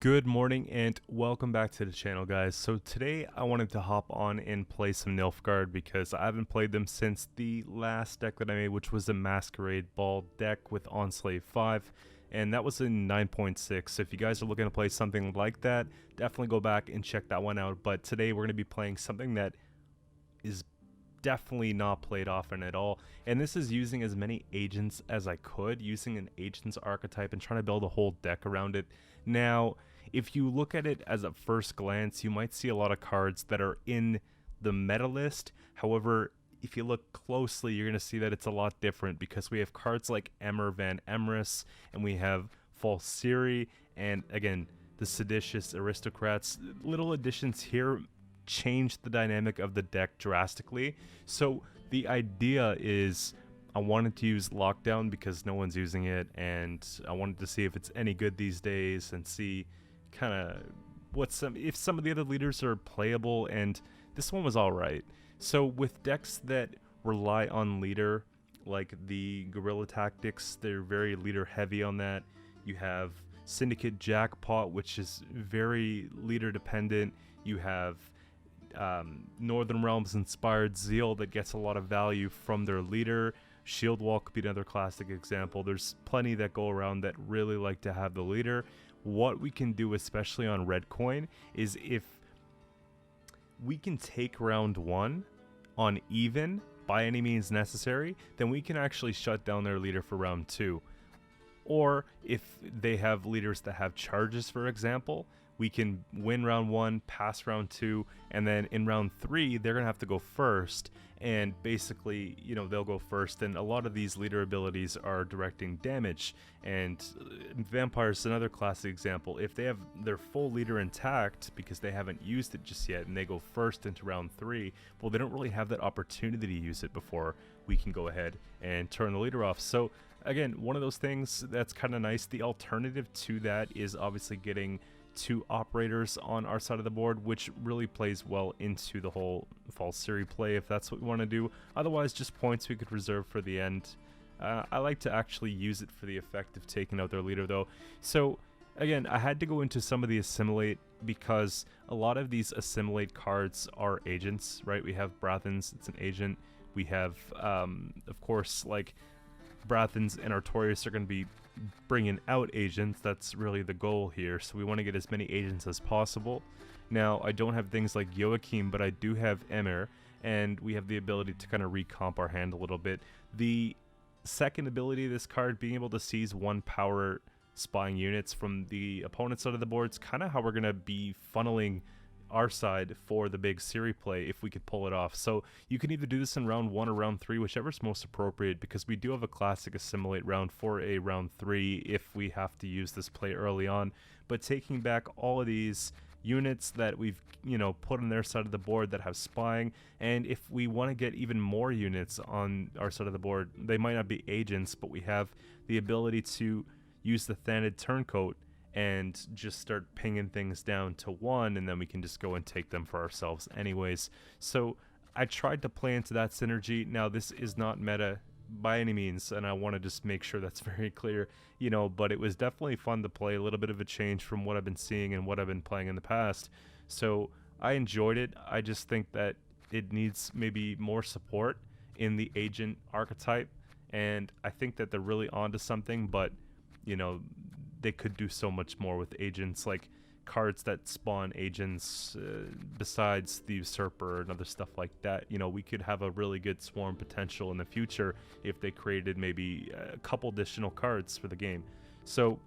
Good morning and welcome back to the channel, guys. So today I wanted to hop on and play some Nilfgaard because I haven't played them since the last deck that I made, which was a Masquerade Ball deck with Enslave 5, and that was in 9.6. So if you guys are looking to play something like that, definitely go back and check that one out. But today we're going to be playing something that is definitely not played often at all, and this is using as many agents as I could, using an agents archetype and trying to build a whole deck around it. Now, if you look at it as a first glance, you might see a lot of cards that are in the meta list. However, if you look closely, you're going to see that it's a lot different because we have cards like Emmer Van Emrys, and we have Falsiri, and again, the Seditious Aristocrats. Little additions here change the dynamic of the deck drastically. So the idea is I wanted to use Lockdown because no one's using it, and I wanted to see if it's any good these days and see kind of if some of the other leaders are playable, and this one was all right. So with decks that rely on leader, like the Guerilla tactics, they're very leader heavy on that. You have Syndicate Jackpot, which is very leader dependent. You have Northern Realms Inspired Zeal that gets a lot of value from their leader. Shield Wall could be another classic example. There's plenty that go around that really like to have the leader. What we can do, especially on red coin, is if we can take round one on even by any means necessary, then we can actually shut down their leader for round two. Or if they have leaders that have charges, for example, we can win round one, pass round two, and then in round three, they're going to have to go first. And basically, you know, they'll go first. And a lot of these leader abilities are directing damage. And Vampire's another classic example. If they have their full leader intact because they haven't used it just yet and they go first into round three, well, they don't really have that opportunity to use it before we can go ahead and turn the leader off. So again, one of those things that's kind of nice. The alternative to that is obviously getting two operators on our side of the board, which really plays well into the whole Falsiri play if that's what we want to do. Otherwise, just points we could reserve for the end. I like to actually use it for the effect of taking out their leader though. So again, I had to go into some of the assimilate because a lot of these assimilate cards are agents, right? We have Brathens, it's an agent. We have, of course, like Brathens and Artorias are going to be bringing out agents. That's really the goal here, so we want to get as many agents as possible. Now, I don't have things like Joachim, but I do have Emir, and we have the ability to kind of recomp our hand a little bit. The second ability of this card, being able to seize one power spying units from the opponent's side of the board, is kind of how we're going to be funneling our side for the big Siri play if we could pull it off. So you can either do this in round 1 or round 3, whichever's most appropriate, because we do have a classic assimilate round for a round 3 if we have to use this play early on. But taking back all of these units that we've, you know, put on their side of the board that have spying, and if we want to get even more units on our side of the board, they might not be agents, but we have the ability to use the Thanid Turncoat and just start pinging things down to 1, and then we can just go and take them for ourselves anyways. So I tried to play into that synergy. Now, this is not meta by any means, and I want to just make sure that's very clear, you know, but it was definitely fun to play, a little bit of a change from what I've been seeing and what I've been playing in the past. So I enjoyed it. I just think that it needs maybe more support in the agent archetype, and I think that they're really onto something, but, you know, they could do so much more with agents, like cards that spawn agents besides the Usurper and other stuff like that. You know, we could have a really good swarm potential in the future if they created maybe a couple additional cards for the game. So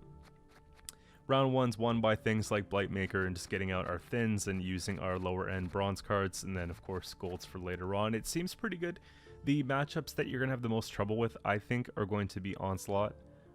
round 1's won by things like Blightmaker and just getting out our thins and using our lower end bronze cards, and then of course golds for later on. It seems pretty good. The matchups that you're gonna have the most trouble with, I think, are going to be Onslaught.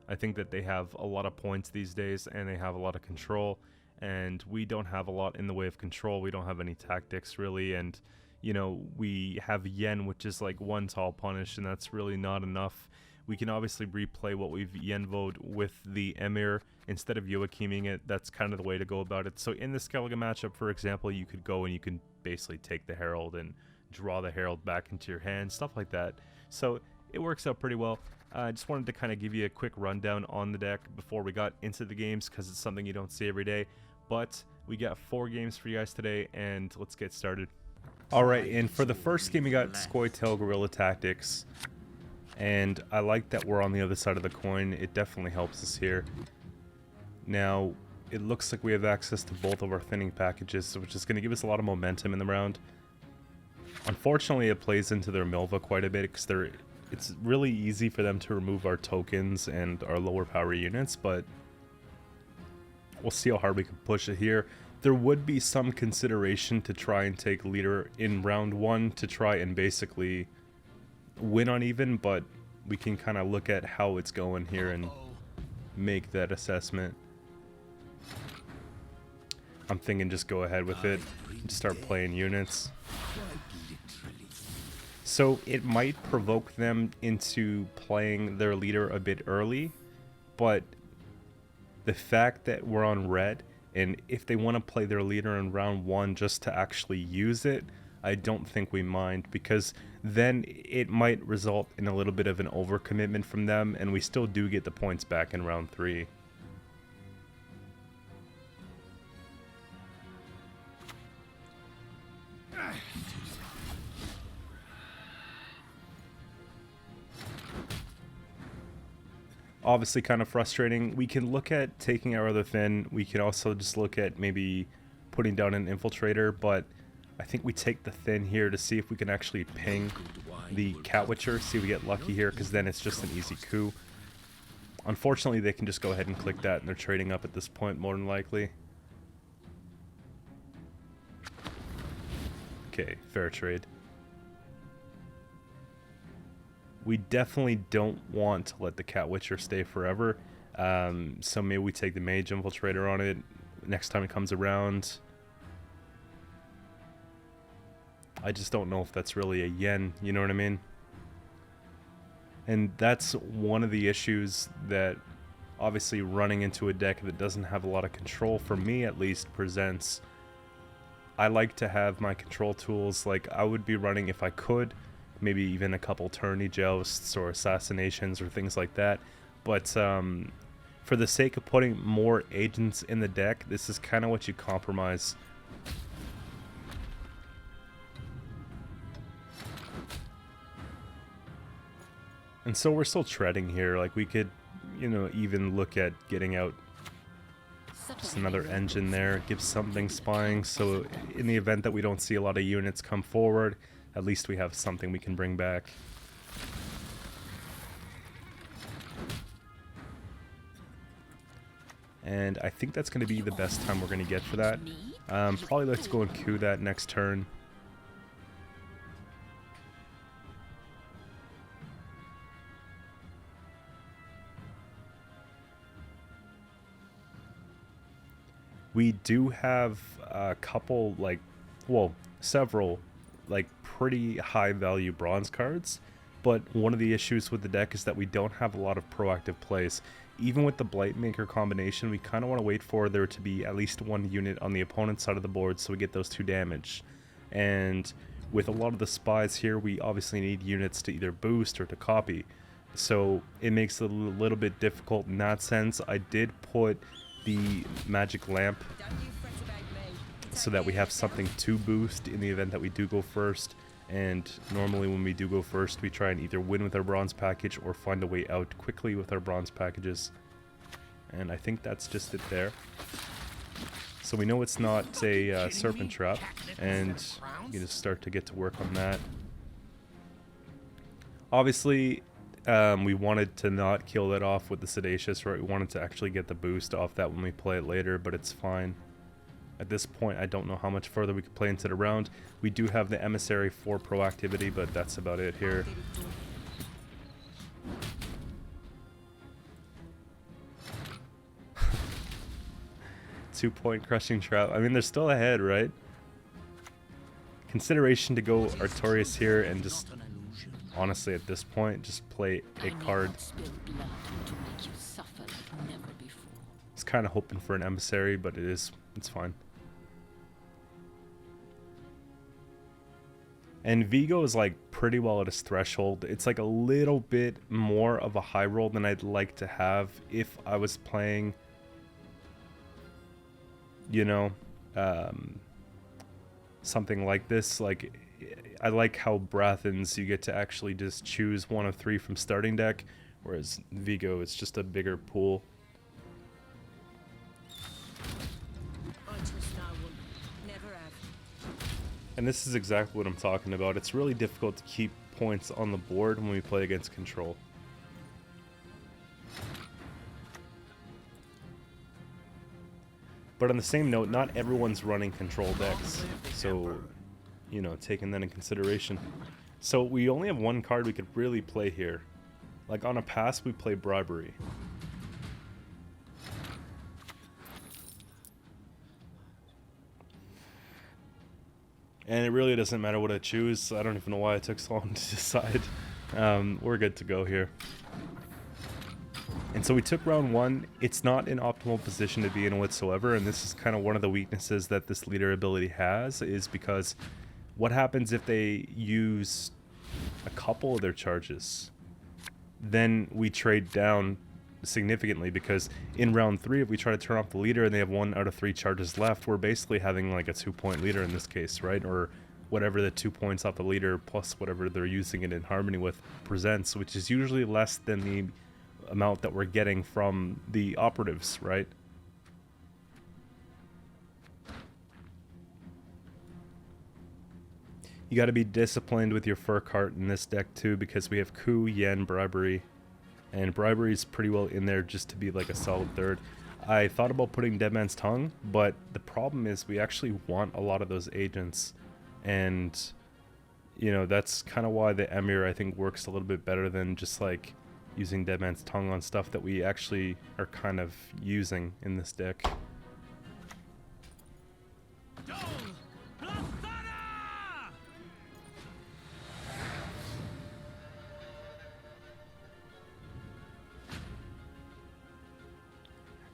I think that they have a lot of points these days, and they have a lot of control, and we don't have a lot in the way of control. We don't have any tactics, really, and, you know, we have Yen, which is like 1 tall punish, and that's really not enough. We can obviously replay what we've Yenvoed with the Emir instead of Joachiming it. That's kind of the way to go about it. So in the Skellige matchup, for example, you could go and you can basically take the Herald and draw the Herald back into your hand, stuff like that. So it works out pretty well. I just wanted to kind of give you a quick rundown on the deck before we got into the games, because it's something you don't see every day. But we got 4 games for you guys today, and let's get started. Alright, and for the first game we got Scoia'tael Guerilla Tactics. And I like that we're on the other side of the coin. It definitely helps us here. Now, it looks like we have access to both of our thinning packages, which is going to give us a lot of momentum in the round. Unfortunately, it plays into their Milva quite a bit, because it's really easy for them to remove our tokens and our lower power units, but we'll see how hard we can push it here. There would be some consideration to try and take leader in round 1 to try and basically win on even, but we can kind of look at how it's going here and make that assessment. I'm thinking just go ahead with it and start playing units. So it might provoke them into playing their leader a bit early, but the fact that we're on red, and if they want to play their leader in round 1 just to actually use it, I don't think we mind, because then it might result in a little bit of an overcommitment from them, and we still do get the points back in round 3. Obviously kind of frustrating. We can look at taking our other Thin. We can also just look at maybe putting down an Infiltrator, but I think we take the Thin here to see if we can actually ping the Cat Witcher, see if we get lucky here, because then it's just an easy coup. Unfortunately, they can just go ahead and click that, and they're trading up at this point, more than likely. Okay, fair trade. We definitely don't want to let the Cat Witcher stay forever, so maybe we take the Mage Infiltrator on it next time it comes around. I just don't know if that's really a yen, you know what I mean? And that's one of the issues that obviously running into a deck that doesn't have a lot of control, for me at least, presents. I like to have my control tools, like I would be running if I could, maybe even a couple tourney jousts or assassinations or things like that, but for the sake of putting more agents in the deck, this is kind of what you compromise. And so we're still treading here. Like we could, you know, even look at getting out just another engine there, give something spying, so in the event that we don't see a lot of units come forward, at least we have something we can bring back. And I think that's going to be the best time we're going to get for that. Probably let's go and coup that next turn. We do have a couple, like, well, several, like, pretty high value bronze cards, but one of the issues with the deck is that we don't have a lot of proactive plays. Even with the Blightmaker combination, we kind of want to wait for there to be at least 1 unit on the opponent's side of the board so we get those 2 damage. And with a lot of the spies here, we obviously need units to either boost or to copy. So it makes it a little bit difficult in that sense. I did put the magic lamp so that we have something to boost in the event that we do go first, and normally when we do go first we try and either win with our bronze package or find a way out quickly with our bronze packages, and I think that's just it there. So we know it's not a serpent trap, and you just start to get to work on that. Obviously we wanted to not kill that off with the Sedacious, right? We wanted to actually get the boost off that when we play it later, but it's fine. At this point, I don't know how much further we could play into the round. We do have the Emissary for proactivity, but that's about it here. 2-point crushing trap. I mean, they're still ahead, right? Consideration to go Artorias here and just, honestly, at this point, just play a card. I was kind of hoping for an Emissary, but it's fine. And Vigo is like pretty well at his threshold. It's like a little bit more of a high roll than I'd like to have if I was playing you know, something like this. Like, I like how Brathens, you get to actually just choose one of 3 from starting deck, whereas Vigo, it's just a bigger pool. And this is exactly what I'm talking about. It's really difficult to keep points on the board when we play against control. But on the same note, not everyone's running control decks, so, you know, taking that in consideration. So we only have 1 card we could really play here. Like on a pass, we play Bribery. And it really doesn't matter what I choose. I don't even know why it took so long to decide. We're good to go here. And so we took round 1. It's not an optimal position to be in whatsoever, and this is kind of one of the weaknesses that this leader ability has, is because what happens if they use a couple of their charges? Then we trade down significantly, because in round 3, if we try to turn off the leader and they have 1 out of 3 charges left, we're basically having like a 2-point leader in this case, right? Or whatever the 2 points off the leader plus whatever they're using it in harmony with presents, which is usually less than the amount that we're getting from the operatives, right? You got to be disciplined with your fur cart in this deck too, because we have coup, yen, bribery, and bribery is pretty well in there just to be like a solid third. I thought about putting Dead Man's Tongue, but the problem is we actually want a lot of those agents, and you know, that's kind of why the Emir I think works a little bit better than just like using Dead Man's Tongue on stuff that we actually are kind of using in this deck.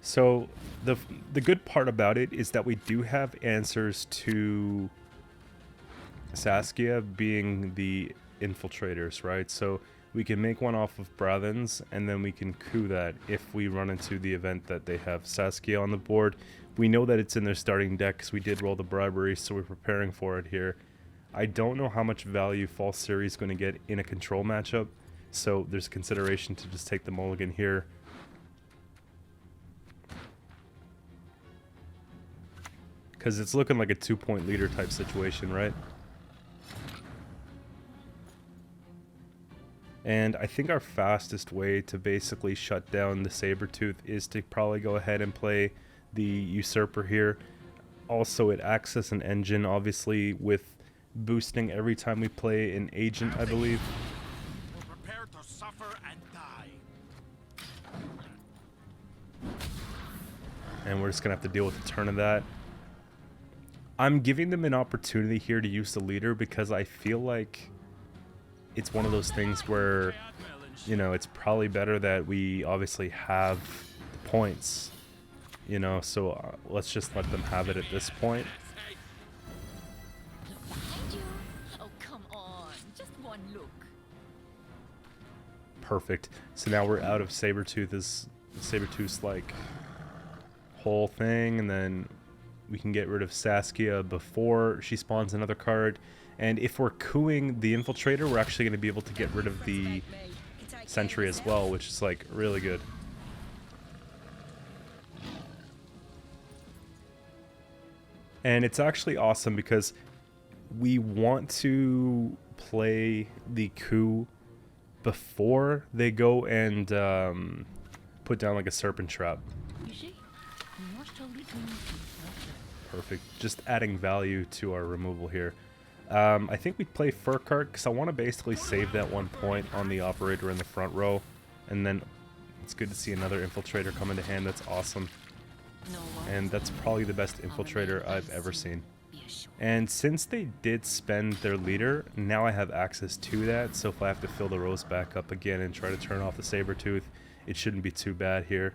So the good part about it is that we do have answers to Saskia being the infiltrators, right? So we can make one off of Brathens, and then we can coup that if we run into the event that they have Saskia on the board. We know that it's in their starting deck because we did roll the bribery, so we're preparing for it here. I don't know how much value False Siri is going to get in a control matchup, so there's consideration to just take the mulligan here. Because it's looking like a 2-point leader type situation, right? And I think our fastest way to basically shut down the Sabertooth is to probably go ahead and play the Usurper here. Also, it acts as an engine, obviously, with boosting every time we play an agent, I believe. We're prepared to suffer and die. And we're just going to have to deal with the turn of that. I'm giving them an opportunity here to use the leader because I feel like it's one of those things where, you know, it's probably better that we obviously have the points, you know, so let's just let them have it at this point. Oh, come on. Just one look. Perfect. So now we're out of Sabertooth's like whole thing, and then we can get rid of Saskia before she spawns another card. And if we're cooing the Infiltrator, we're actually going to be able to get rid of the Sentry as well, which is like really good. And it's actually awesome because we want to play the coup before they go and put down like a Serpent Trap. Perfect. Just adding value to our removal here. I think we play Fur Cart because I want to basically save that 1 point on the operator in the front row. And then it's good to see another Infiltrator come into hand. That's awesome. And that's probably the best Infiltrator I've ever seen. And since they did spend their leader, now I have access to that. So if I have to fill the rows back up again and try to turn off the Sabertooth, it shouldn't be too bad here.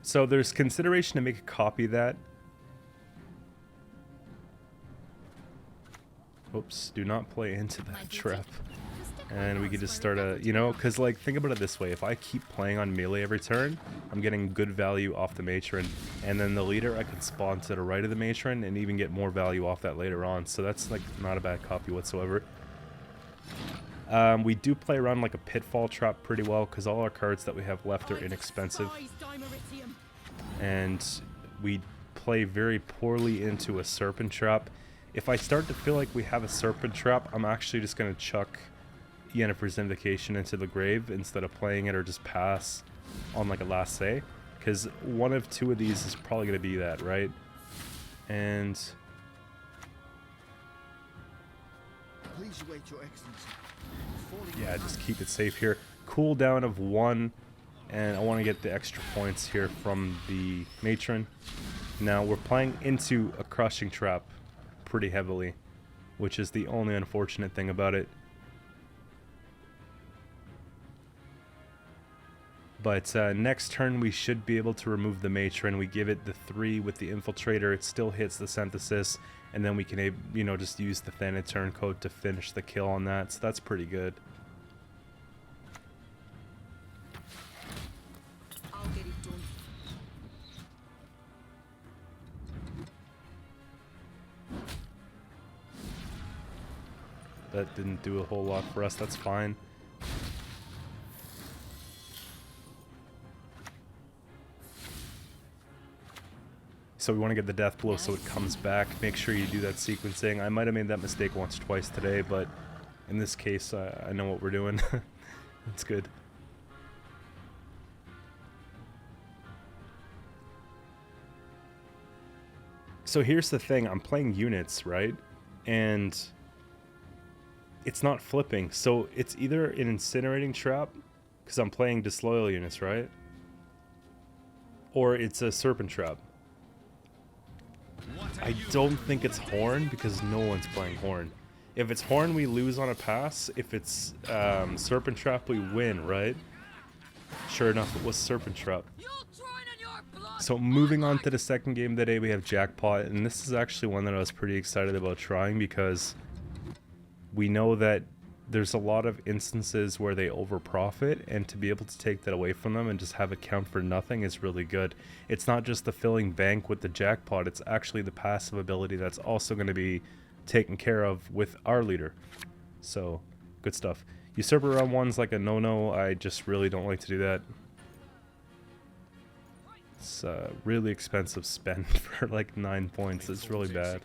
So there's consideration to make a copy of that. Oops, do not play into My that duty. trap. Just stick And we around could just for start another you know, because like think about it this way: if I keep playing on melee every turn, I'm getting good value off the matron, and then the leader I can spawn to the right of the matron and even get more value off that later on. So that's like not a bad copy whatsoever. We do play around like a pitfall trap pretty well because all our cards that we have left are inexpensive, and we play very poorly into a serpent trap. If I start to feel like we have a serpent trap, I'm actually just going to chuck Yennefer's Invocation into the grave instead of playing it, or just pass on like a last say, because one of two of these is probably going to be that, right? And Please wait, Your Excellency. yeah, just keep it safe here. Cooldown of 1, and I want to get the extra points here from the matron. Now we're playing into a crushing trap pretty heavily, which is the only unfortunate thing about it. But next turn we should be able to remove the matron. We give it the 3 with the infiltrator. It still hits the synthesis, and then we can, you know, just use the Thanid turncoat to finish the kill on that. So that's pretty good. I'll get it done. That didn't do a whole lot for us. That's fine. So we want to get the death blow so it comes back. Make sure you do that sequencing. I might have made that mistake once or twice today, but in this case, I know what we're doing. It's good. So here's the thing. I'm playing units, right? And it's not flipping. So it's either an incinerating trap, because I'm playing disloyal units, right? Or it's a serpent trap. I don't think it's Horn because no one's playing Horn. If it's Horn, we lose on a pass. If it's Serpent Trap, we win, right? Sure enough, it was Serpent Trap. So moving on to the second game of the day, we have Jackpot, and this is actually one that I was pretty excited about trying because we know that there's a lot of instances where they overprofit, and to be able to take that away from them and just have it count for nothing is really good. It's not just the filling bank with the Jackpot, it's actually the passive ability that's also going to be taken care of with our leader. So, good stuff. Usurper round 1's like a no-no. I just really don't like to do that. It's a really expensive spend for like 9 points. It's really bad.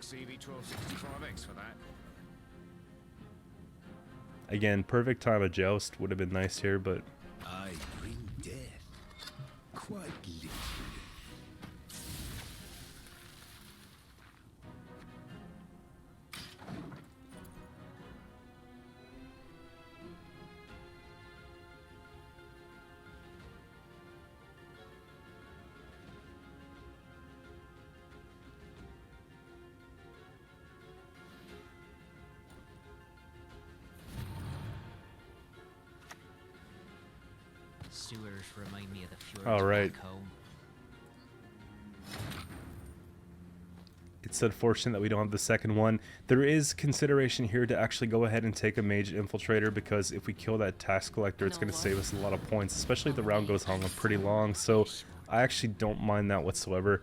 Again, perfect time of joust would have been nice here, but I bring death, quite literally. Sewers remind me of the fjords all right. back home. It's unfortunate that we don't have the second one. There is consideration here to actually go ahead and take a Mage Infiltrator, because if we kill that Tax Collector, it's going to save us a lot of points, especially if the round goes on pretty long. So I actually don't mind that whatsoever.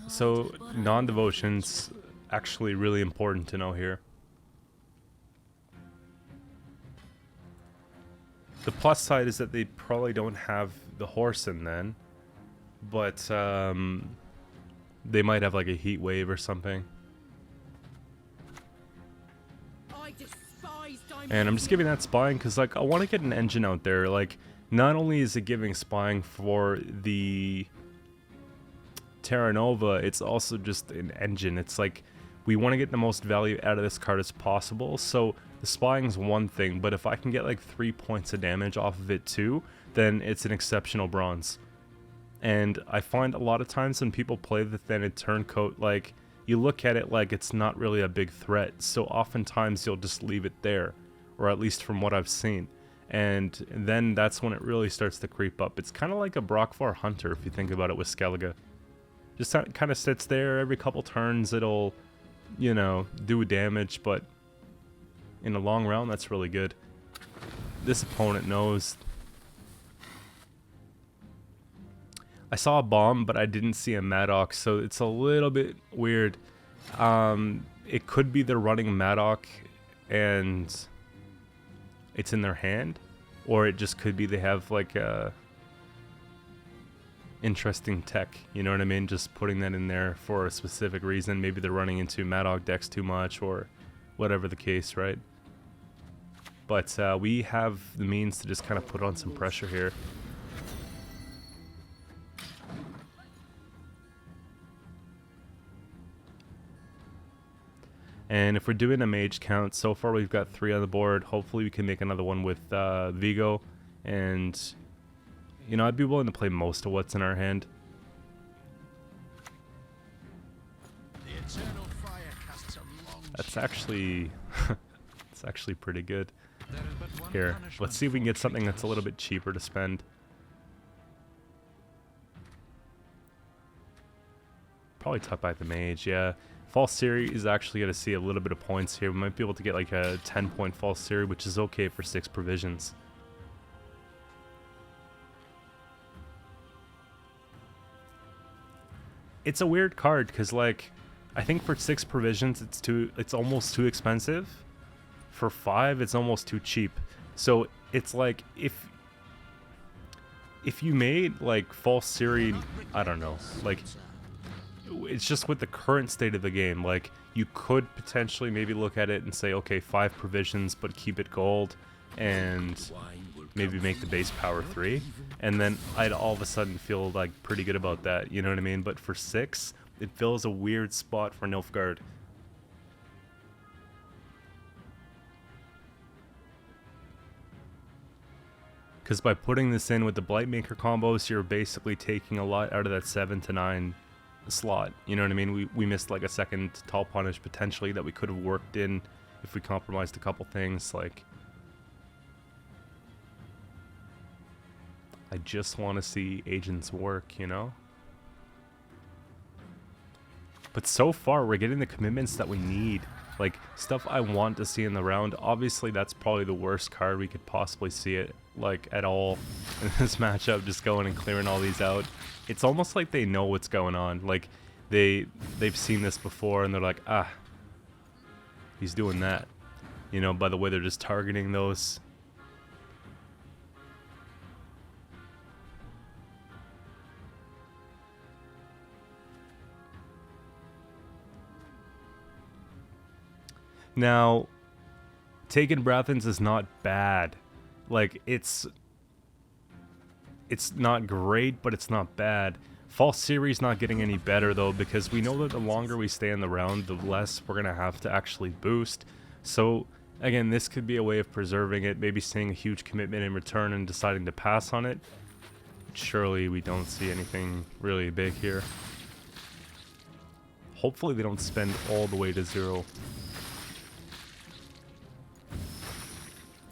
So non-devotion's actually really important to know here. The plus side is that they probably don't have the horse in then, but they might have like a heat wave or something. And I'm just giving that spying because like I want to get an engine out there. Like not only is it giving spying for the Terra Nova, it's also just an engine. It's like we want to get the most value out of this card as possible. So the spying's one thing, but if I can get like 3 points of damage off of it too, then it's an exceptional bronze. And I find a lot of times when people play the Thanid turncoat, like you look at it like it's not really a big threat. So oftentimes you'll just leave it there, or at least from what I've seen. And then that's when it really starts to creep up. It's kind of like a Brockvar Hunter if you think about it with Skellige. Just kind of sits there every couple turns. It'll, you know, do damage, but in the long run, that's really good. This opponent knows. I saw a bomb, but I didn't see a Madoc, so it's a little bit weird. It could be they're running Madoc and it's in their hand, or it just could be they have like a interesting tech, you know what I mean? Just putting that in there for a specific reason. Maybe they're running into Madoc decks too much, or whatever the case, right? But we have the means to just kind of put on some pressure here. And if we're doing a mage count, so far we've got 3 on the board. Hopefully we can make another one with Vigo. And, you know, I'd be willing to play most of what's in our hand. That's actually, it's actually pretty good. Here, let's see if we can get something that's a little bit cheaper to spend. Probably top by the mage, yeah. False Siri is actually going to see a little bit of points here. We might be able to get like a 10-point False Siri, which is okay for 6 provisions. It's a weird card because, like, I think for 6 provisions it's almost too expensive. For 5 it's almost too cheap. So it's like if you made like False Siri, I don't know, like, it's just with the current state of the game, like, you could potentially maybe look at it and say, okay, 5 provisions, but keep it gold, and maybe make the base power 3, and then I'd all of a sudden feel like pretty good about that, you know what I mean? But for 6, it fills a weird spot for Nilfgaard. Because by putting this in with the Blightmaker combos, you're basically taking a lot out of that 7 to 9 slot, you know what I mean? We missed like a second tall punish potentially that we could have worked in if we compromised a couple things. Like, I just want to see agents work, you know? But so far we're getting the commitments that we need, like stuff I want to see in the round. Obviously that's probably the worst card we could possibly see it like at all in this matchup, just going and clearing all these out. It's almost like they know what's going on, like they've seen this before and they're like, ah, he's doing that, you know, by the way they're just targeting those. Now, taking Brathens is not bad. Like, it's not great, but it's not bad. False Siri's not getting any better, though, because we know that the longer we stay in the round, the less we're going to have to actually boost. So, again, this could be a way of preserving it, maybe seeing a huge commitment in return and deciding to pass on it. Surely we don't see anything really big here. Hopefully they don't spend all the way to 0.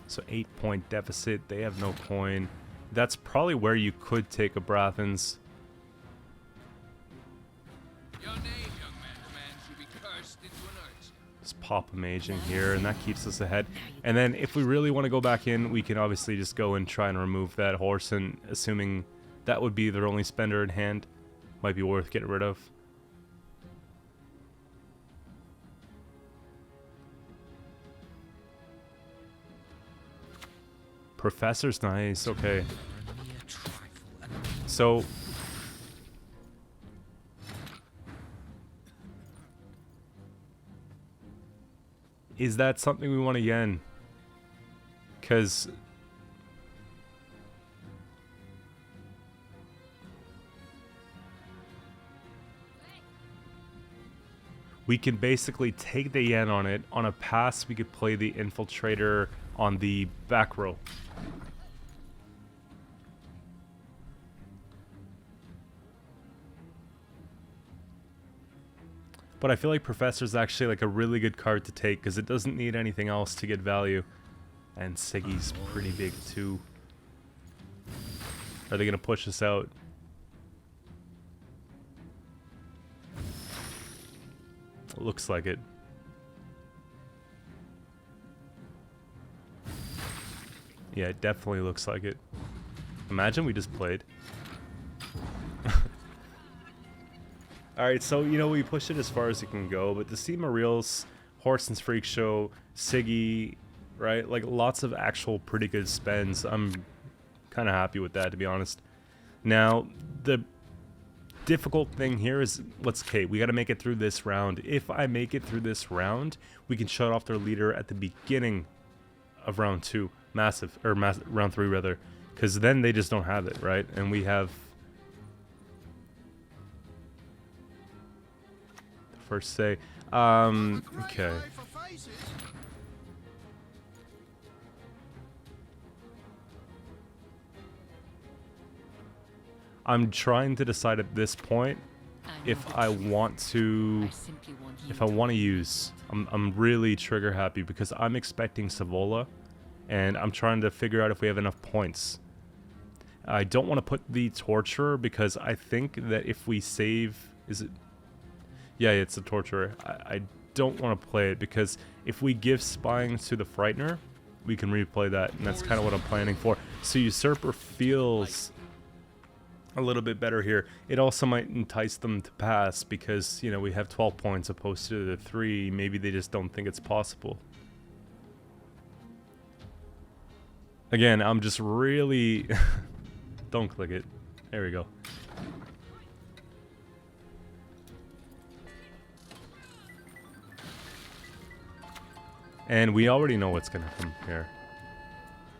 So 8-point deficit, they have no coin. That's probably where you could take a Brathens. Your name, young man, should be cursed into an urchin. Just pop a mage in here, and that keeps us ahead. And then if we really want to go back in, we can obviously just go and try and remove that horse, and assuming that would be their only spender in hand, might be worth getting rid of. Professor's nice, okay. So, is that something we want to yen? Because we can basically take the yen on it. On a pass, we could play the Infiltrator on the back row. But I feel like Professor's actually like a really good card to take because it doesn't need anything else to get value. And Siggy's pretty big too. Are they going to push us out? Looks like it. Yeah, it definitely looks like it. Imagine we just played. Alright, so, you know, we pushed it as far as it can go, but the Sema Reels, Horson's Freak Show, Siggy, right? Like, lots of actual pretty good spends. I'm kind of happy with that, to be honest. Now, the difficult thing here is, we got to make it through this round. If I make it through this round, we can shut off their leader at the beginning of round 2. Round 3, rather. Because then they just don't have it, right? And we have... first say. Okay. I'm trying to decide at this point if I want to use. I'm really trigger happy because I'm expecting Savola, and I'm trying to figure out if we have enough points. I don't want to put the Torturer because I think that if we save, is it? Yeah, it's a Torturer. I don't want to play it because if we give Spying to the Frightener, we can replay that, and that's kind of what I'm planning for. So Usurper feels a little bit better here. It also might entice them to pass because, you know, we have 12 points opposed to the 3. Maybe they just don't think it's possible. Again, I'm just really... Don't click it. There we go. And we already know what's gonna come here.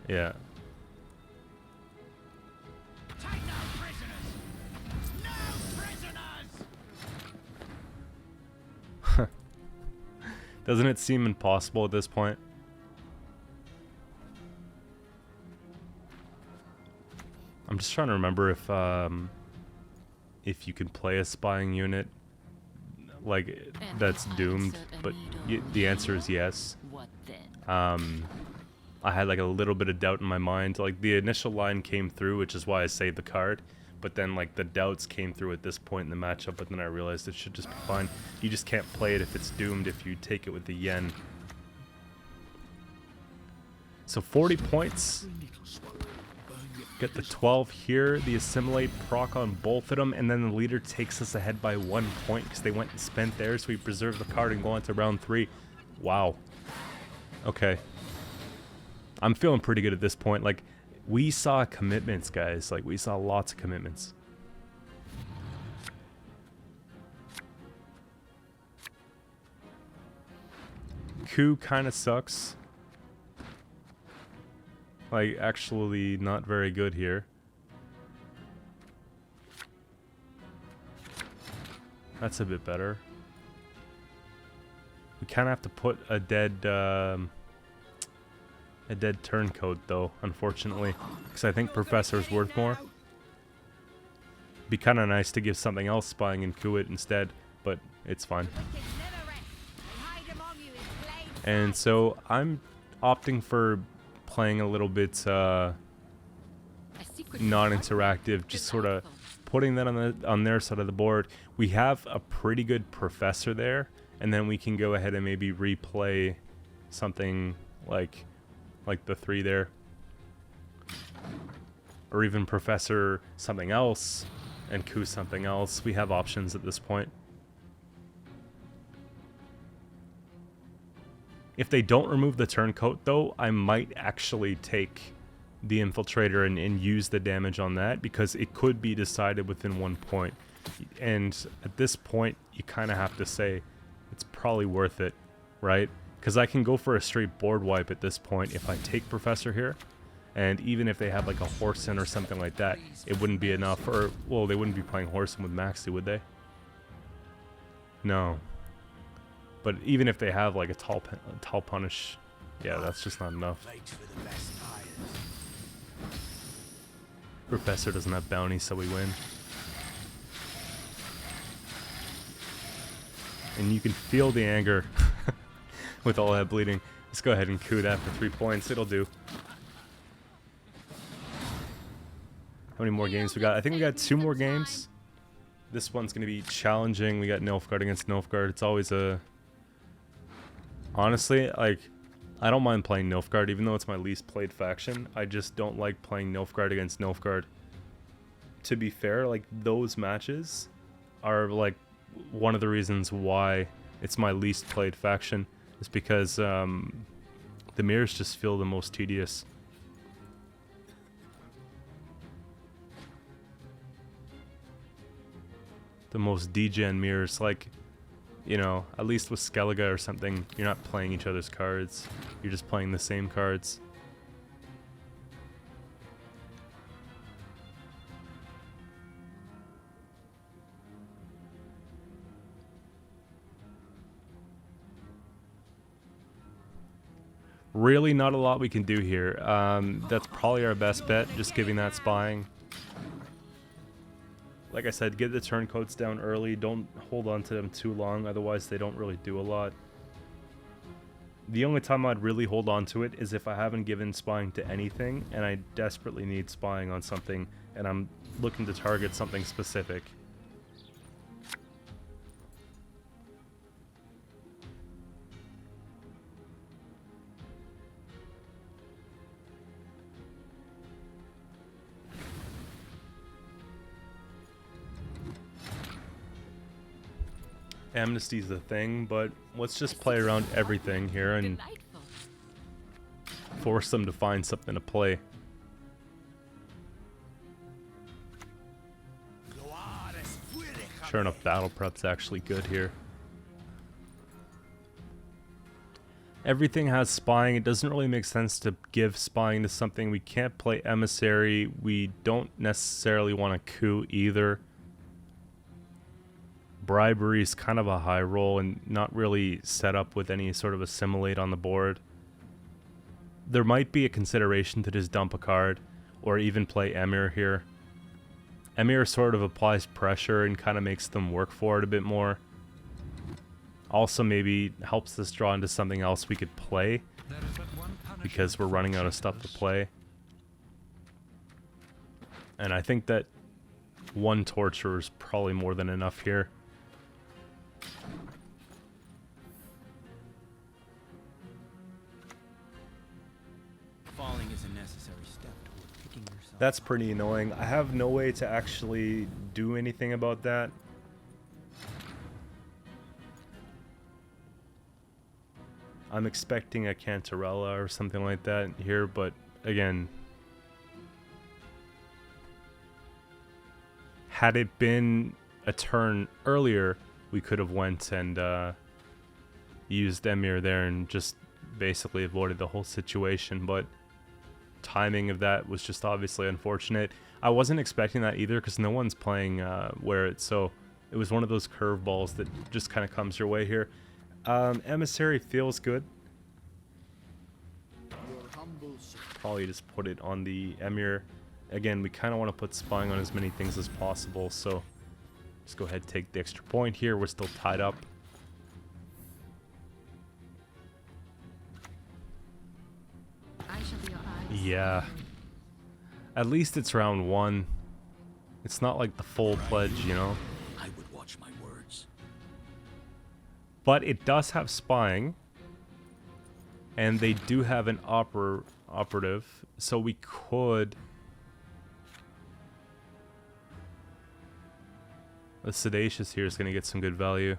Yeah. Take no prisoners! No prisoners! Doesn't it seem impossible at this point? I'm just trying to remember if you can play a spying unit like that's doomed, but the answer is yes. I had like a little bit of doubt in my mind. Like the initial line came through, which is why I saved the card, but then like the doubts came through at this point in the matchup, but then I realized it should just be fine. You just can't play it if it's doomed if you take it with the yen. So 40 points. Get the 12 here, the Assimilate proc on both of them, and then the leader takes us ahead by 1 point because they went and spent theirs, so we preserve the card and go on to round 3. Wow. Okay. I'm feeling pretty good at this point. Like, we saw commitments, guys. Like, we saw lots of commitments. Coup kind of sucks. Like, actually not very good here. That's a bit better. We kind of have to put a dead turncoat though, unfortunately, because I think Professor's worth more. Be kind of nice to give something else spying and coup it instead, but it's fine. And so I'm opting for playing a little bit non-interactive, just sort of putting that on their side of the board. We have a pretty good Professor there, and then we can go ahead and maybe replay something like the 3 there, or even Professor something else and coup something else. We have options at this point. If they don't remove the turncoat, though, I might actually take the Infiltrator and use the damage on that, because it could be decided within 1 point. And at this point, you kind of have to say it's probably worth it, right? Because I can go for a straight board wipe at this point if I take Professor here. And even if they have like a Horson or something like that, it wouldn't be enough. Or, well, they wouldn't be playing Horson with Maxi, would they? No. But even if they have like a tall punish, yeah, that's just not enough. Professor doesn't have bounty, so we win. and you can feel the anger with all that bleeding. Let's go ahead and coup that for 3 points. It'll do. How many more games we got? I think we got 2 more games. This one's going to be challenging. We got Nilfgaard against Nilfgaard. It's always a... Honestly, like, I don't mind playing Nilfgaard, even though it's my least played faction. I just don't like playing Nilfgaard against Nilfgaard. To be fair, like, those matches are, like, one of the reasons why it's my least played faction. Is because the mirrors just feel the most tedious. The most degen mirrors, like, you know, at least with Skellige or something, you're not playing each other's cards. You're just playing the same cards. Really not a lot we can do here. That's probably our best bet, just giving that spying. Like I said, get the turncoats down early. Don't hold on to them too long, otherwise they don't really do a lot. The only time I'd really hold on to it is if I haven't given spying to anything and I desperately need spying on something and I'm looking to target something specific. Amnesty's the thing, but let's just play around everything here and force them to find something to play. Sure enough, battle prep's actually good here. Everything has spying. It doesn't really make sense to give spying to something. We can't play emissary. We don't necessarily want to coup either. Bribery is kind of a high roll and not really set up with any sort of assimilate on the board. There might be a consideration to just dump a card or even play Emir here. Emir sort of applies pressure and kind of makes them work for it a bit more. Also maybe helps us draw into something else we could play because we're running out of stuff to play. And I think that one Torturer is probably more than enough here. Falling is a necessary step toward picking yourself. That's pretty annoying. I have no way to actually do anything about that. I'm expecting a Cantarella or something like that here, but again, had it been a turn earlier, we could have went and used Emir there and just basically avoided the whole situation, but timing of that was just obviously unfortunate. I wasn't expecting that either because no one's playing Wear It, so it was one of those curveballs that just kind of comes your way here. Emissary feels good. Probably just put it on the Emir. Again, we kind of want to put spying on as many things as possible, so just go ahead and take the extra point here. We're still tied up. Yeah. At least it's round 1. It's not like the full pledge, you know? I would watch my words. But it does have spying. And they do have an operative. So we could... The Sedacious here is going to get some good value.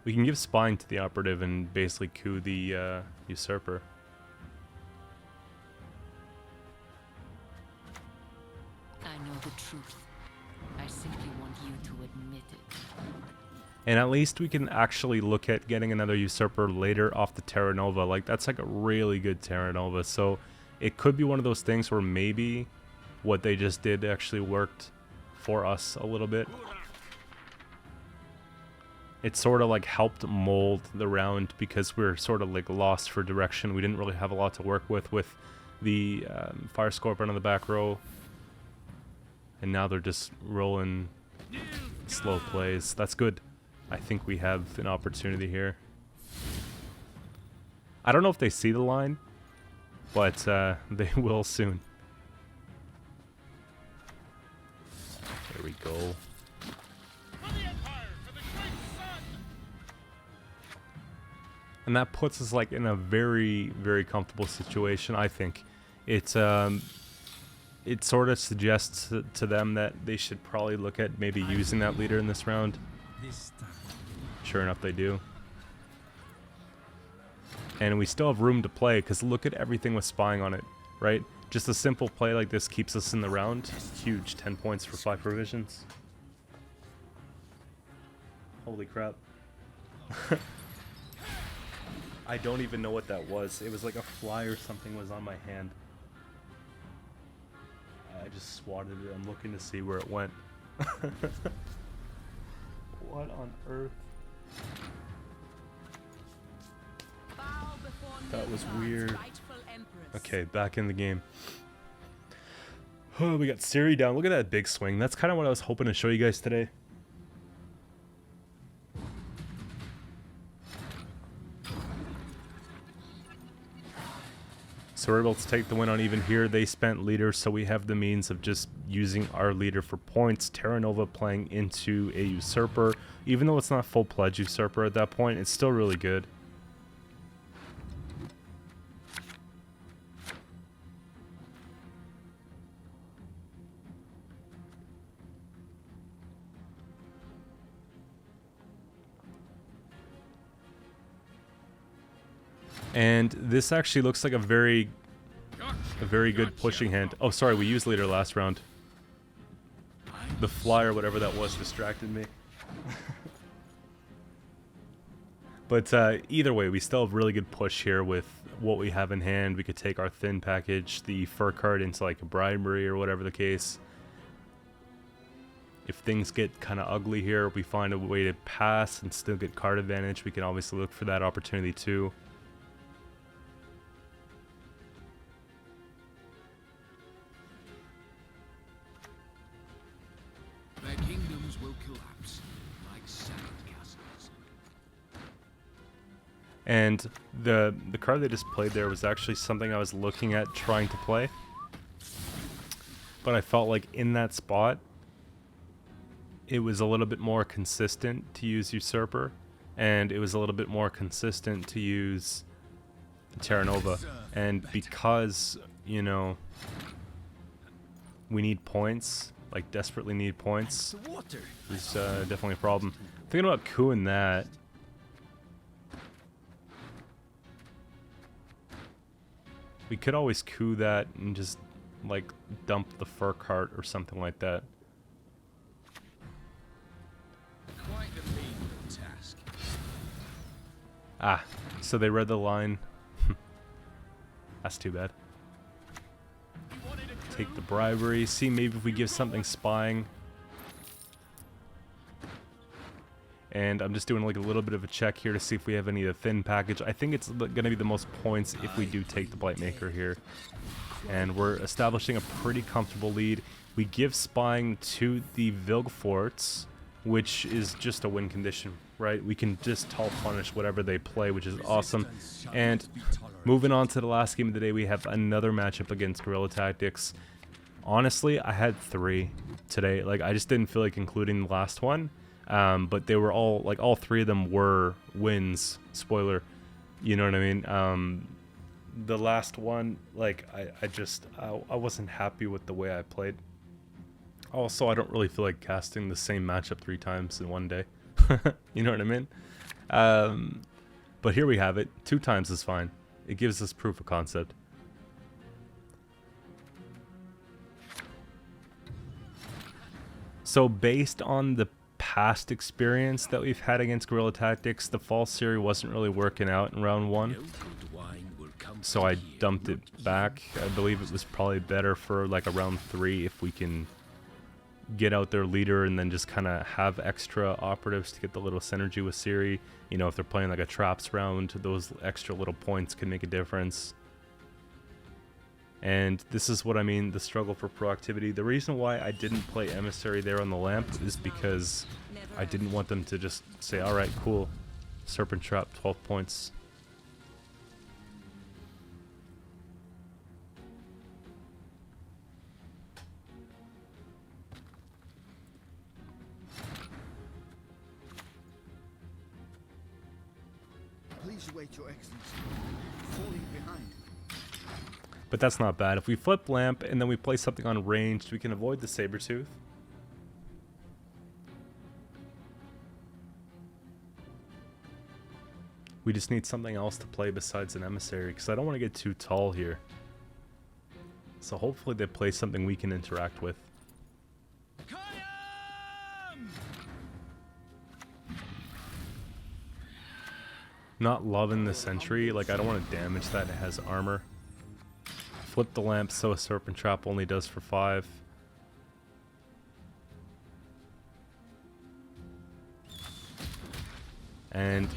We can give spying to the operative and basically coup the usurper. I know the truth. I simply want you to admit it. And at least we can actually look at getting another usurper later off the Terra Nova. Like, that's like a really good Terra Nova. So it could be one of those things where maybe what they just did actually worked for us a little bit. It sort of like helped mold the round because we're sort of like lost for direction. We didn't really have a lot to work with the Fire Scorpion on the back row. And now they're just rolling slow plays. That's good. I think we have an opportunity here. I don't know if they see the line, but they will soon. There we go. And that puts us like in a very, very comfortable situation, I think. It sort of suggests to them that they should probably look at maybe using that leader in this round. Sure enough, they do. And we still have room to play, because look at everything with spying on it, right? Just a simple play like this keeps us in the round. Huge, 10 points for 5 provisions. Holy crap. I don't even know what that was. It was like a fly or something was on my hand. I just swatted it. I'm looking to see where it went. What on earth? That was weird. Okay, back in the game. Oh, we got Ciri down. Look at that big swing. That's kind of what I was hoping to show you guys today. So we're able to take the win on even here. They spent leader, so we have the means of just using our leader for points. Terra Nova playing into a usurper. Even though it's not full pledge usurper at that point, it's still really good. And this actually looks like a very good pushing hand. Oh, sorry, we used leader last round. The fly or whatever that was distracted me. But either way, we still have really good push here with what we have in hand. We could take our thin package, the fur card, into like a bribery or whatever the case. If things get kind of ugly here, we find a way to pass and still get card advantage. We can obviously look for that opportunity too. Their kingdoms will collapse like sand castles. And the card they just played there was actually something I was looking at trying to play. But I felt like in that spot, it was a little bit more consistent to use Usurper. And it was a little bit more consistent to use Terra Nova. And because, you know, we need points, like desperately need points, is definitely a problem. Thinking about cooing that. We could always coup that and just like dump the fur cart or something like that. Quite the menial task. Ah, so they read the line. That's too bad. Take the bribery, see maybe if we give something spying. And I'm just doing like a little bit of a check here to see if we have any of the thin package. I think it's going to be the most points if we do take the Blightmaker here. And we're establishing a pretty comfortable lead. We give spying to the Vilgeforts, which is just a win condition, right? We can just tall punish whatever they play, which is awesome. And moving on to the last game of the day, we have another matchup against Guerilla Tactics. Honestly, I had 3 today. Like, I just didn't feel like including the last one. But they were all, like, all 3 of them were wins. Spoiler. You know what I mean? The last one, like, I wasn't happy with the way I played. Also, I don't really feel like casting the same matchup 3 times in one day. You know what I mean? But here we have it. 2 times is fine. It gives us proof of concept. So based on the past experience that we've had against Guerilla Tactics, the False Series wasn't really working out in round 1. So I dumped it back. I believe it was probably better for like a round 3 if we can get out their leader and then just kind of have extra operatives to get the little synergy with Ciri. You know, if they're playing like a traps round, those extra little points can make a difference. And this is what I mean, the struggle for proactivity. The reason why I didn't play Emissary there on the lamp is because I didn't want them to just say, alright, cool, Serpent Trap, 12 points. Please wait, Your Excellency. Falling behind. But that's not bad. If we flip lamp and then we play something on ranged, we can avoid the Sabertooth. We just need something else to play besides an Emissary, because I don't want to get too tall here. So hopefully they play something we can interact with. Not loving the sentry, like I don't want to damage that, it has armor. Flip the lamp so a Serpent Trap only does for 5. And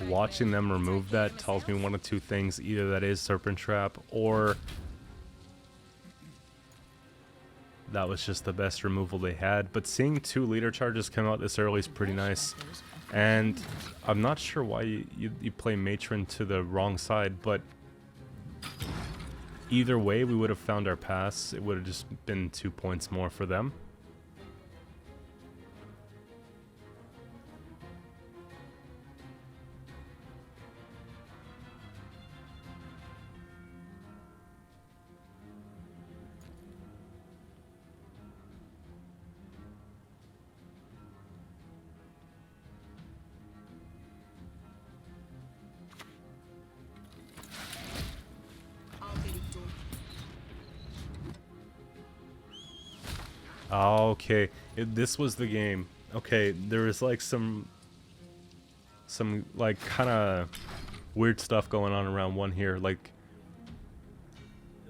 watching them remove that tells me one of two things. Either that is Serpent Trap, or that was just the best removal they had. But seeing 2 leader charges come out this early is pretty nice. And I'm not sure why you play Matron to the wrong side, but either way we would have found our pass. It would have just been 2 points more for them. Okay, this was the game. Okay, there was like some like kind of weird stuff going on around 1 here. Like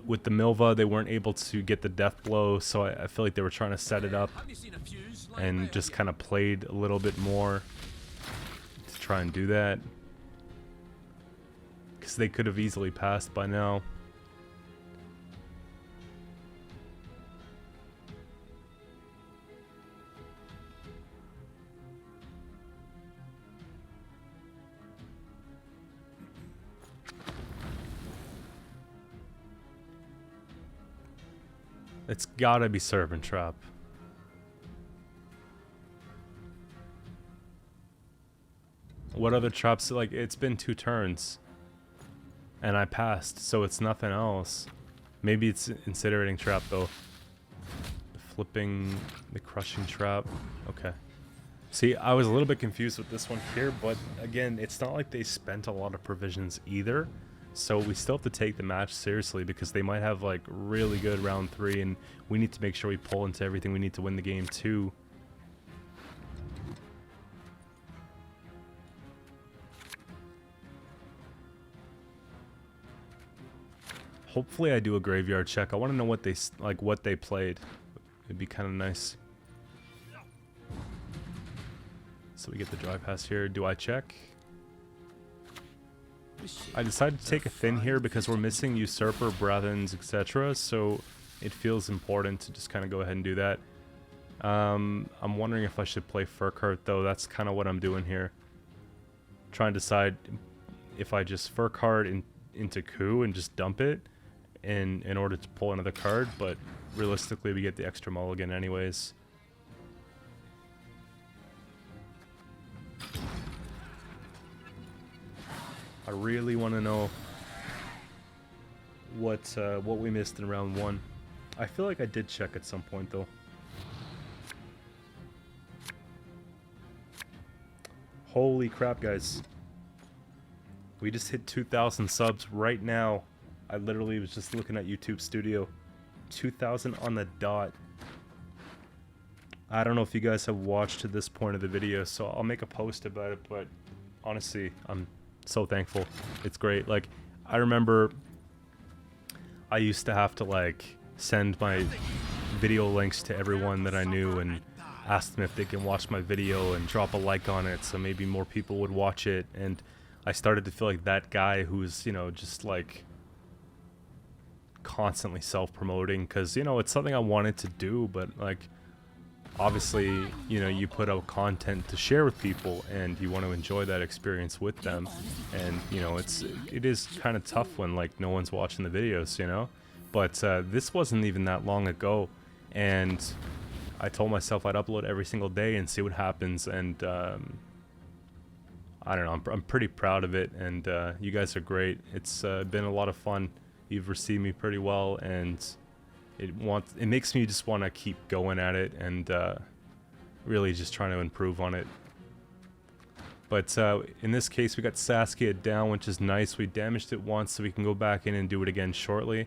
with the Milva, they weren't able to get the death blow, so I feel like they were trying to set it up and just kind of played a little bit more to try and do that, because they could have easily passed by now. It's gotta be Serpent Trap. What other traps? Like, it's been 2 turns and I passed, so it's nothing else. Maybe it's Incinerating Trap though. Flipping the Crushing Trap. Okay. See, I was a little bit confused with this one here, but again, it's not like they spent a lot of provisions either. So we still have to take the match seriously, because they might have like really good round 3, and we need to make sure we pull into everything we need to win the game too. Hopefully I do a graveyard check. I want to know what they played. It'd be kind of nice. So we get the dry pass here. Do I check? I decided to take a thin here because we're missing Usurper, Brethans, etc. So it feels important to just kind of go ahead and do that. I'm wondering if I should play Furcart though. That's kind of what I'm doing here. Trying to decide if I just Furcart into Coup and just dump it in order to pull another card, but realistically we get the extra mulligan anyways. I really want to know what we missed in round 1. I feel like I did check at some point though. Holy crap, guys. We just hit 2,000 subs right now. I literally was just looking at YouTube Studio. 2,000 on the dot. I don't know if you guys have watched to this point of the video, so I'll make a post about it, but honestly, I'm so thankful. It's great. Like, I remember I used to have to like send my video links to everyone that I knew and ask them if they can watch my video and drop a like on it so maybe more people would watch it. And I started to feel like that guy who's, you know, just like constantly self-promoting because, you know, it's something I wanted to do, but like obviously, you know, you put out content to share with people and you want to enjoy that experience with them. And, you know, it is kind of tough when like no one's watching the videos, you know, but this wasn't even that long ago. And I told myself I'd upload every single day and see what happens. And I don't know, I'm pretty proud of it. And you guys are great. It's been a lot of fun. You've received me pretty well, and it makes me just want to keep going at it and really just trying to improve on it. But in this case, we got Scoia'tael down, which is nice. We damaged it once, so we can go back in and do it again shortly.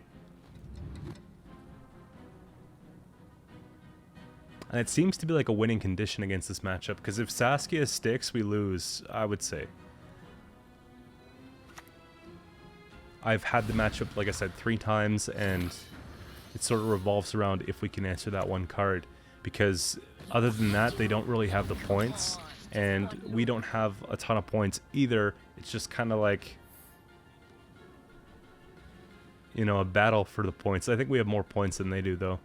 And it seems to be like a winning condition against this matchup, because if Scoia'tael sticks, we lose, I would say. I've had the matchup, like I said, 3 times, and it sort of revolves around if we can answer that one card. Because other than that, they don't really have the points, and we don't have a ton of points either. It's just kind of like, you know, a battle for the points. I think we have more points than they do, though.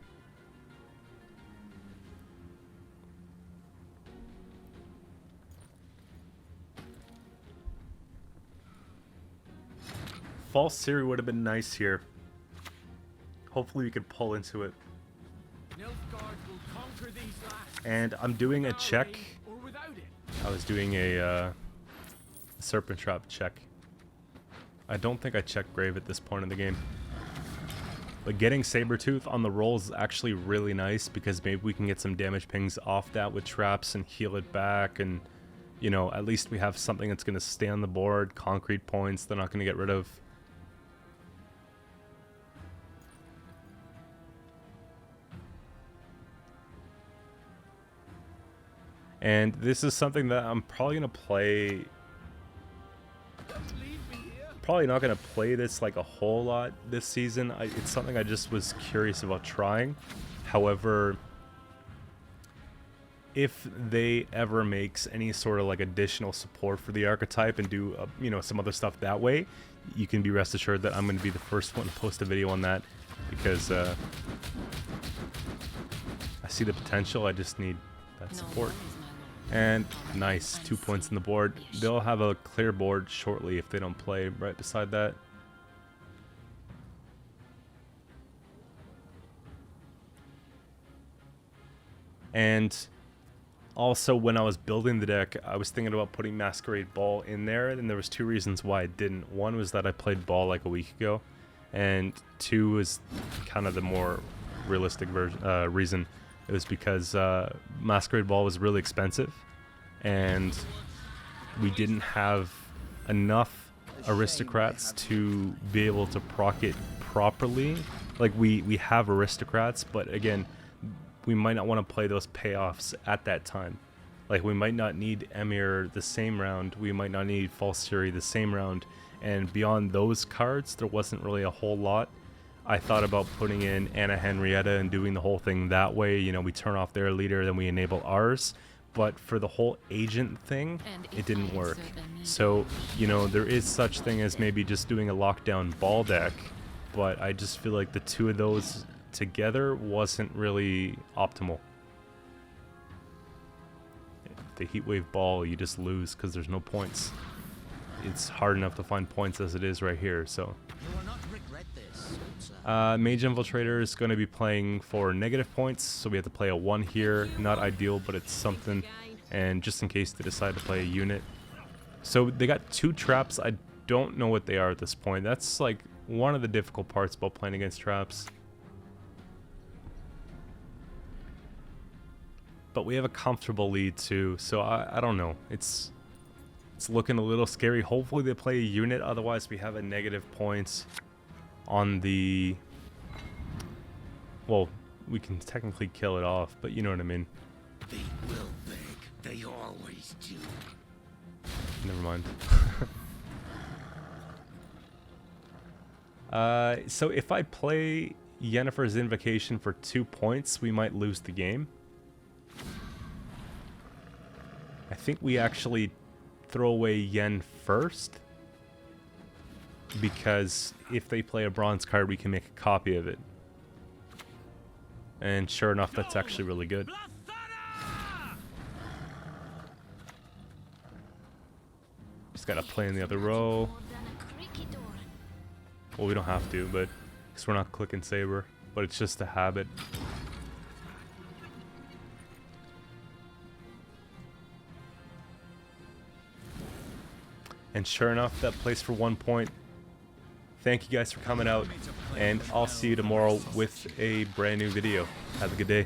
False Siri would have been nice here. Hopefully we could pull into it. Nilfgaard will conquer these lands. And I'm doing a check. Or without it. I was doing a serpent trap check. I don't think I checked grave at this point in the game. But getting Sabretooth on the roll is actually really nice, because maybe we can get some damage pings off that with traps and heal it back, and you know, at least we have something that's going to stay on the board. Concrete points they're not going to get rid of. And this is something that I'm probably going to play. Probably not going to play this like a whole lot this season. It's something I just was curious about trying. However, if they ever makes any sort of like additional support for the archetype and do you know, some other stuff that way, you can be rest assured that I'm going to be the first one to post a video on that, because I see the potential. I just need that support. And nice, 2 points on the board. They'll have a clear board shortly if they don't play right beside that. And also, when I was building the deck, I was thinking about putting Masquerade Ball in there, and there was 2 reasons why I didn't. One was that I played Ball like a week ago, and 2 was kind of the more realistic reason. It was because Masquerade Ball was really expensive, and we didn't have enough aristocrats to be able to proc it properly. Like, we have aristocrats, but again, we might not want to play those payoffs at that time. Like, we might not need Emir the same round, we might not need False Siri the same round, and beyond those cards, there wasn't really a whole lot. I thought about putting in Anna Henrietta and doing the whole thing that way. You know, we turn off their leader, then we enable ours. But for the whole agent thing, it didn't work. So, you know, there is such thing as maybe just doing a lockdown Ball deck, but I just feel like the 2 of those together wasn't really optimal. The Heatwave Ball, you just lose because there's no points. It's hard enough to find points as it is right here, so. You will not regret this. Mage Infiltrator is going to be playing for negative points, so we have to play a 1 here. Not ideal, but it's something. And just in case they decide to play a unit. So they got 2 traps. I don't know what they are at this point. That's like one of the difficult parts about playing against traps. But we have a comfortable lead too, so I don't know. It's looking a little scary. Hopefully they play a unit, otherwise we have a negative points on the... Well, we can technically kill it off, but you know what I mean. They will beg. They always do. Never mind. So if I play Yennefer's Invocation for 2 points, we might lose the game. I think we actually throw away Yen first. because if they play a bronze card, we can make a copy of it. And sure enough, that's actually really good. Just gotta play in the other row. Well, we don't have to, but because we're not clicking saber, but it's just a habit. And sure enough, that plays for 1 point. Thank you guys for coming out, and I'll see you tomorrow with a brand new video. Have a good day.